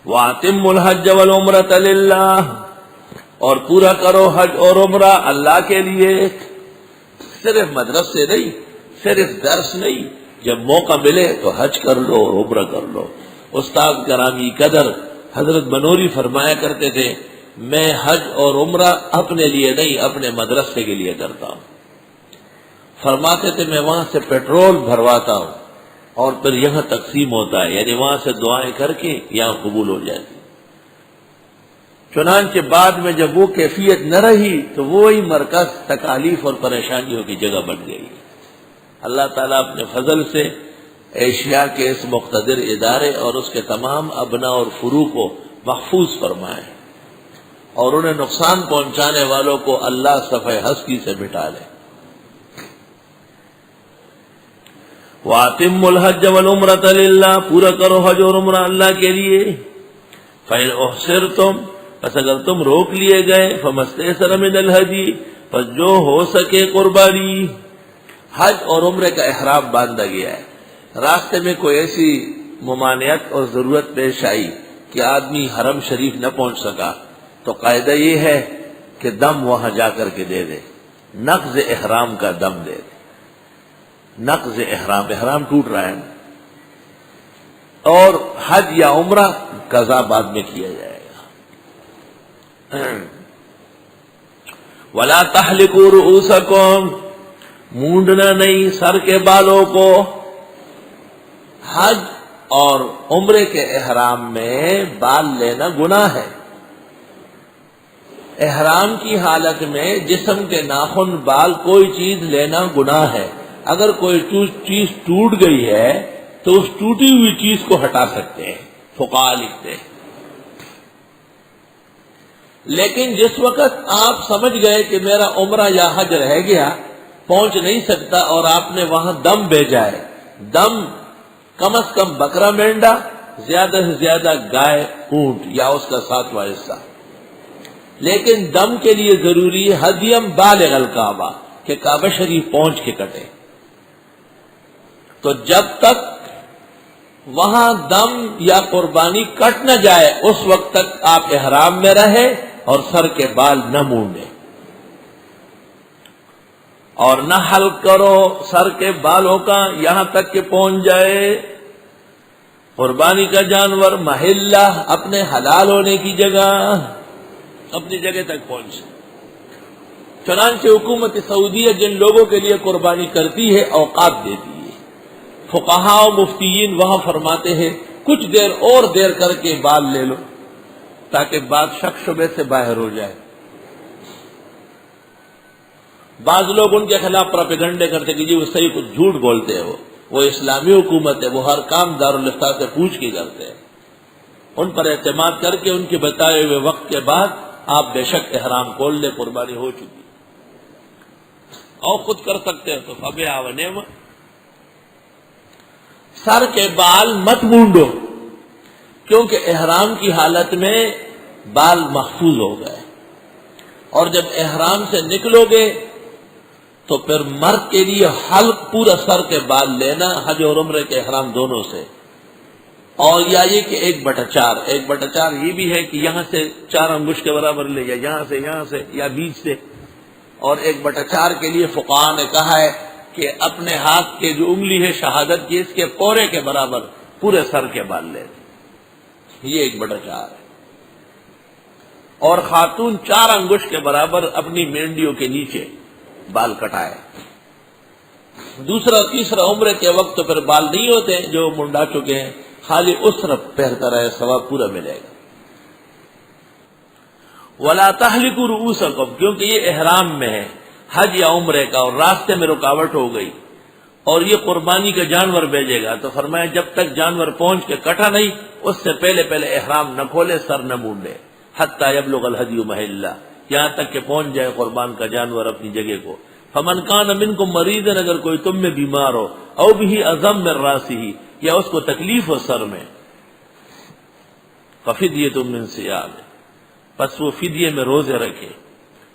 وَأَتِمُّ الْحَجَّ وَالْعُمْرَةَ لِلَّهِ، اور پورا کرو حج اور عمرہ اللہ کے لیے. صرف مدرسے سے نہیں، صرف درس نہیں، جب موقع ملے تو حج کر لو اور عمرہ کر لو. استاد گرامی قدر حضرت بنوری فرمایا کرتے تھے، میں حج اور عمرہ اپنے لیے نہیں، اپنے مدرسے کے لیے کرتا ہوں. فرماتے تھے میں وہاں سے پیٹرول بھرواتا ہوں اور پھر یہاں تقسیم ہوتا ہے، یعنی وہاں سے دعائیں کر کے یہاں قبول ہو جاتی. چنانچہ بعد میں جب وہ کیفیت نہ رہی تو وہی مرکز تکالیف اور پریشانیوں کی جگہ بن گئی. اللہ تعالیٰ اپنے فضل سے ایشیا کے اس مقتدر ادارے اور اس کے تمام ابناء اور فروع کو محفوظ فرمائے اور انہیں نقصان پہنچانے والوں کو اللہ صفحہ ہستی سے مٹا لے. وَأَتِمُّ الْحَجَّ وَالْعُمْرَةَ لِلَّهِ، پورا کرو حج اور عمرہ اللہ کے لیے. فَإِنْ أُحْصِرْتُمْ، پس اگر تم روک لیے گئے، فَمَا اسْتَيْسَرَ مِنَ الْهَدْيِ، پس جو ہو سکے قربانی. حج اور عمرے کا احرام باندھا گیا ہے، راستے میں کوئی ایسی ممانعت اور ضرورت پیش آئی کہ آدمی حرم شریف نہ پہنچ سکا تو قاعدہ یہ ہے کہ دم وہاں جا کر کے دے دے، نقض احرام کا دم دے دے. نقض احرام ٹوٹ رہا ہے، اور حج یا عمرہ قضا بعد میں کیا جائے گا. وَلَا تَحْلِقُوا رُؤُوسَكُمْ، مونڈنا نہیں سر کے بالوں کو. حج اور عمرے کے احرام میں بال لینا گناہ ہے. احرام کی حالت میں جسم کے ناخن، بال، کوئی چیز لینا گناہ ہے. اگر کوئی چیز ٹوٹ گئی ہے تو اس ٹوٹی ہوئی چیز کو ہٹا سکتے ہیں، فقہاء لکھتے ہیں. لیکن جس وقت آپ سمجھ گئے کہ میرا عمرہ یا حج رہ گیا، پہنچ نہیں سکتا، اور آپ نے وہاں دم بھیجا ہے، دم کم از کم بکرا مینڈا، زیادہ سے زیادہ گائے، اونٹ یا اس کا 7واں حصہ. لیکن دم کے لیے ضروری ہے ہدیم بالغ الکعبہ، کہ کعبہ شریف پہنچ کے کٹے. تو جب تک وہاں دم یا قربانی کٹ نہ جائے اس وقت تک آپ احرام میں رہے اور سر کے بال نہ مونڈے، اور نہ حلق کرو سر کے بالوں کا یہاں تک کہ پہنچ جائے قربانی کا جانور محلہ، اپنے حلال ہونے کی جگہ، اپنی جگہ تک پہنچے. چنانچہ حکومت سعودیہ جن لوگوں کے لیے قربانی کرتی ہے اوقات دیتی ہے. فقہاء و مفتیین وہاں فرماتے ہیں کچھ دیر اور دیر کر کے بال لے لو تاکہ بات شک شبے سے باہر ہو جائے. بعض لوگ ان کے خلاف پروپیگنڈے کرتے کہ جی وہ صحیح کچھ جھوٹ بولتے ہیں، وہ اسلامی حکومت ہے، وہ ہر کام دارالفتہ سے پوچھ کے کرتے ہیں. ان پر اعتماد کر کے ان کے بتائے ہوئے وقت کے بعد آپ بے شک احرام کھول لیں، قربانی ہو چکی، اور خود کر سکتے ہیں تو فبہ و نعمہ. سر کے بال مت مونڈو، کیونکہ احرام کی حالت میں بال محفوظ ہو گئے، اور جب احرام سے نکلو گے تو پھر مرد کے لیے حلق پورا سر کے بال لینا، حج اور عمرے کے احرام دونوں سے. اور یا یہ کہ 1/4 یہ بھی ہے کہ یہاں سے 4 انگشت کے برابر لے، یا یہاں سے یا بیچ سے. اور 1/4 کے لیے فقہاء نے کہا ہے کہ اپنے ہاتھ کے جو انگلی ہے شہادت کی، اس کے پورے کے برابر پورے سر کے بال لے، یہ 1/4 ہے. اور خاتون 4 انگشت کے برابر اپنی مینڈیوں کے نیچے بال کٹائے. دوسرا تیسرا عمرے کے وقت تو پھر بال نہیں ہوتے جو منڈا چکے ہیں، خالی اس طرف پہنتا رہے، ثواب پورا ملے گا. وَلَا تَحْلِقُوا رُؤُوسَكُمْ، کیونکہ یہ احرام میں ہے حج یا عمرے کا، اور راستے میں رکاوٹ ہو گئی اور یہ قربانی کا جانور بھیجے گا، تو فرمایا جب تک جانور پہنچ کے کٹا نہیں اس سے پہلے احرام نہ کھولے، سر نہ مونڈے، حتی یبلغ الہدی محلہ، یہاں تک کہ پہنچ جائے قربان کا جانور اپنی جگہ کو. فمن کان منکم مریضا، اگر کوئی تم میں بیمار ہو، او بھی اذم من راسہ، یا اس کو تکلیف ہو سر میں، ففدیۃ من صیام، پس وہ فدیے میں روزے رکھے،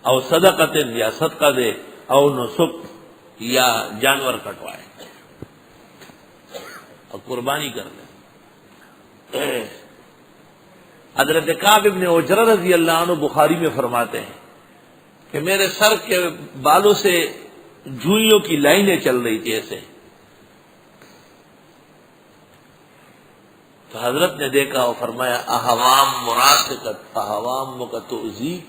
او صدقۃ، یا صدقہ دے، او نسک، یا جانور کٹوائے اور قربانی کر دے. حضرت کعب ابن عجرہ رضی اللہ عنہ بخاری میں فرماتے ہیں کہ میرے سر کے بالوں سے جوئیوں کی لائنیں چل رہی تھی ایسے. تو حضرت نے دیکھا اور فرمایا احوام مراسقت احوام مکتوزی،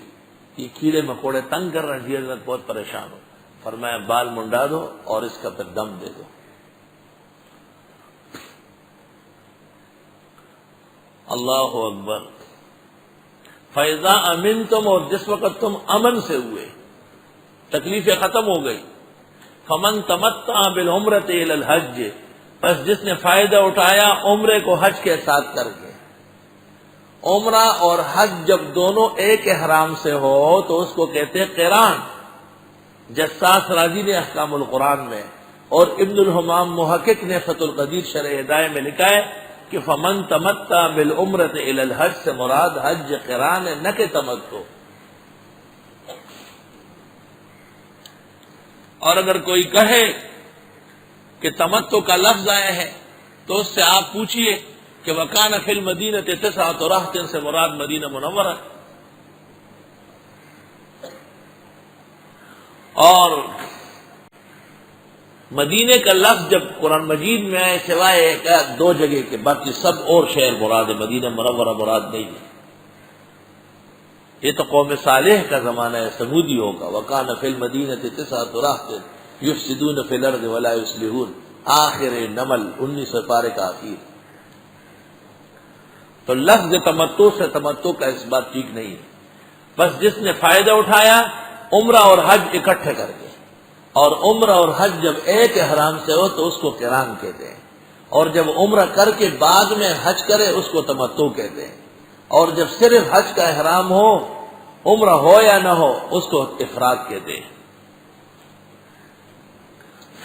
یہ کیڑے مکوڑے تنگ کر رہے ہیں. جی حضرت بہت پریشان ہو. فرمایا بال منڈا دو اور اس کا پھر دم دے دو. اللہ اکبر. فیضا امن تم، اور جس وقت تم امن سے ہوئے، تکلیفیں ختم ہو گئی. فمن تمتع بالعمرۃ الی الحج، بس جس نے فائدہ اٹھایا عمرے کو حج کے ساتھ کر کے. عمرہ اور حج جب دونوں ایک احرام سے ہو تو اس کو کہتے ہیں قران. جساس راضی نے احکام القرآن میں اور ابن الحمام محقق نے فتح القدیر شرح ہدایہ میں لکھا ہے کہ فمن تمتع بالعمرۃ الی الحج سے مراد حج قران ہے، نہ کہ تمتع. اور اگر کوئی کہے کہ تمتع کا لفظ آیا ہے تو اس سے آپ پوچھئے کہ وکان فی المدینہ تسعۃ رہط سے مراد مدینہ منورہ. اور مدینے کا لفظ جب قرآن مجید میں آئے سوائے دو جگہ کے، باقی سب اور شہر مراد ہے، مدینہ منورہ مراد نہیں ہے. یہ تو قوم صالح کا زمانہ ہے، سمودی ہوگا. وکان فی المدینہ تسعۃ رہط یفسدون فی الارض ولا یصلحون، آخر نمل 19 پارے کا آخر. تو لفظ تمتع سے تمتع کا اس بات ٹھیک نہیں ہے. بس جس نے فائدہ اٹھایا عمرہ اور حج اکٹھے کر کے، اور عمرہ اور حج جب ایک احرام سے ہو تو اس کو قران کہتے ہیں، اور جب عمرہ کر کے بعد میں حج کرے اس کو تمتع کہتے ہیں، اور جب صرف حج کا احرام ہو عمرہ ہو یا نہ ہو اس کو افراد کہتے ہیں.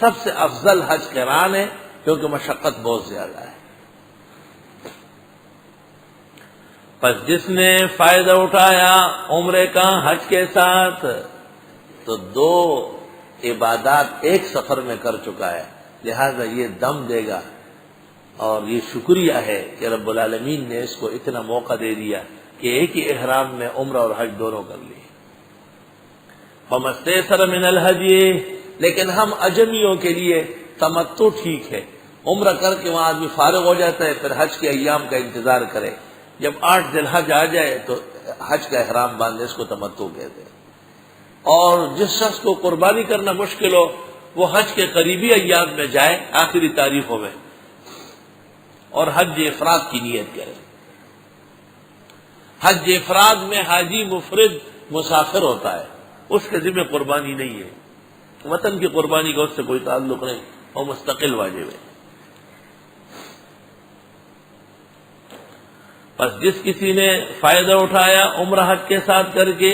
سب سے افضل حج قران ہے کیونکہ مشقت بہت زیادہ ہے. پس جس نے فائدہ اٹھایا عمرے کا حج کے ساتھ تو دو عبادات ایک سفر میں کر چکا ہے، لہذا یہ دم دے گا. اور یہ شکریہ ہے کہ رب العالمین نے اس کو اتنا موقع دے دیا کہ ایک ہی احرام میں عمرہ اور حج دونوں کر لی. فمستیسر من الحدی، لیکن ہم اجمیوں کے لیے تمتع ٹھیک ہے. عمرہ کر کے وہاں آدمی فارغ ہو جاتا ہے، پھر حج کے ایام کا انتظار کرے. جب 8 ذی الحج آ جائے تو حج کا احرام باندھے، اس کو تمتع کہتے ہیں. اور جس شخص کو قربانی کرنا مشکل ہو وہ حج کے قریبی ایام میں جائے، آخری تاریخوں میں، اور حج افراد کی نیت کرے. حج افراد میں حاجی مفرد مسافر ہوتا ہے، اس کے ذمہ قربانی نہیں ہے. وطن کی قربانی کا اس سے کوئی تعلق نہیں، وہ مستقل واجب ہے. بس جس کسی نے فائدہ اٹھایا عمرہ حج کے ساتھ کر کے،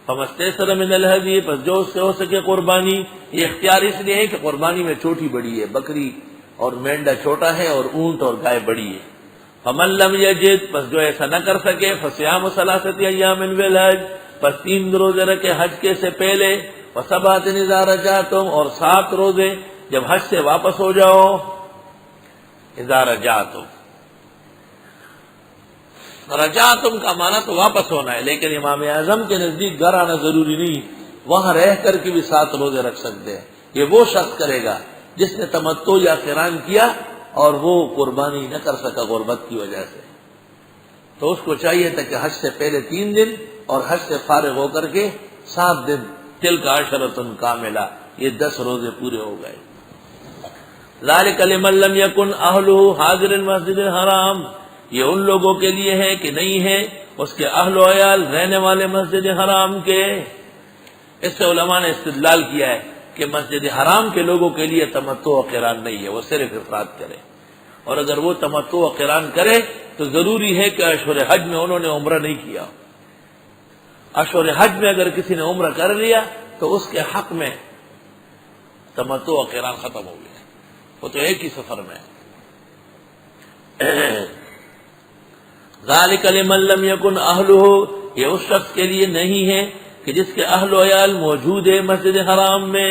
فمستیسر من الہدی، پس جو اس سے ہو سکے قربانی. یہ اختیار اس لیے ہے کہ قربانی میں چھوٹی بڑی ہے، بکری اور مینڈا چھوٹا ہے اور اونٹ اور گائے بڑی ہے. فمن لم یجد، پس جو ایسا نہ کر سکے، فصیام ثلاثۃ ایام فی الحج، پس 3 روزے رکھے حج کے سے پہلے، وسبعۃ اذا رجعتم، اور 7 روزے جب حج سے واپس ہو جاؤ. اذا رجعتم، رجعتم کا معنی تو واپس ہونا ہے، لیکن امام اعظم کے نزدیک گھر آنا ضروری نہیں، وہاں رہ کر کے بھی 7 روزے رکھ سکتے ہیں. یہ وہ شخص کرے گا جس نے تمتع یا قران کیا اور وہ قربانی نہ کر سکا غربت کی وجہ سے، تو اس کو چاہیے تھا کہ حج سے پہلے 3 دن اور حج سے فارغ ہو کر کے 7 دن، تلک عشرۃ کاملہ، یہ 10 روزے پورے ہو گئے. ذالک لمن لم یکن اہلہ حاضر المسجد الحرام، یہ ان لوگوں کے لیے ہے کہ نہیں ہے اس کے اہل و عیال رہنے والے مسجد حرام کے. اس سے علماء نے استدلال کیا ہے کہ مسجد حرام کے لوگوں کے لیے تمتع و قران نہیں ہے، وہ صرف افراد کرے. اور اگر وہ تمتع و قران کرے تو ضروری ہے کہ اشہر حج میں انہوں نے عمرہ نہیں کیا. اشہر حج میں اگر کسی نے عمرہ کر لیا تو اس کے حق میں تمتع و قران ختم ہو گیا، وہ تو ایک ہی سفر میں. ذالک لمن لم یکن اہلہ، یہ اس شخص کے لیے نہیں ہے کہ جس کے اہل و عیال موجود ہے مسجد حرام میں.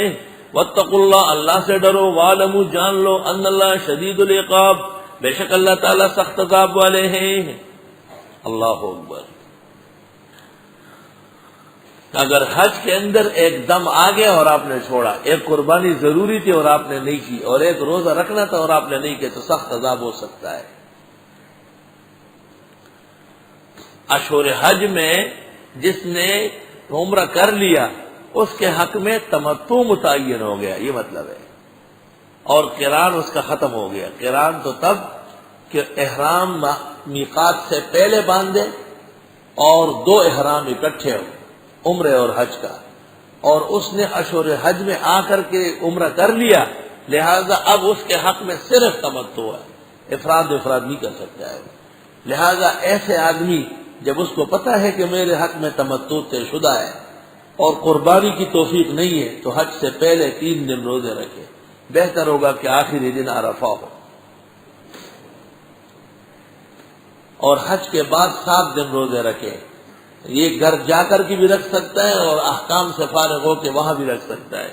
واتقوا اللہ، اللہ سے ڈرو. وعلموا، جان لو، ان اللہ شدید العقاب، بے شک اللہ تعالیٰ سخت عذاب والے ہیں. اللہ اکبر. اگر حج کے اندر ایک دم آ گیا اور آپ نے چھوڑا، ایک قربانی ضروری تھی اور آپ نے نہیں کی، اور ایک روزہ رکھنا تھا اور آپ نے نہیں کیا، تو سخت عذاب ہو سکتا ہے. اشہر حج میں جس نے عمرہ کر لیا اس کے حق میں تمتع متعین ہو گیا، یہ مطلب ہے، اور قران اس کا ختم ہو گیا. قران تو تب کہ احرام میقات سے پہلے باندھے اور دو احرام اکٹھے ہو، عمرے اور حج کا، اور اس نے اشہر حج میں آ کر کے عمرہ کر لیا، لہذا اب اس کے حق میں صرف تمتع ہے، افراد نہیں کر سکتا ہے. لہذا ایسے آدمی جب اس کو پتہ ہے کہ میرے حق میں تمتع طے شدہ ہے اور قربانی کی توفیق نہیں ہے، تو حج سے پہلے 3 دن روزے رکھے. بہتر ہوگا کہ آخری دن عرفہ ہو، اور حج کے بعد 7 دن روزے رکھے. یہ گھر جا کر کے بھی رکھ سکتا ہے اور احکام سے فارغ ہو کے وہاں بھی رکھ سکتا ہے.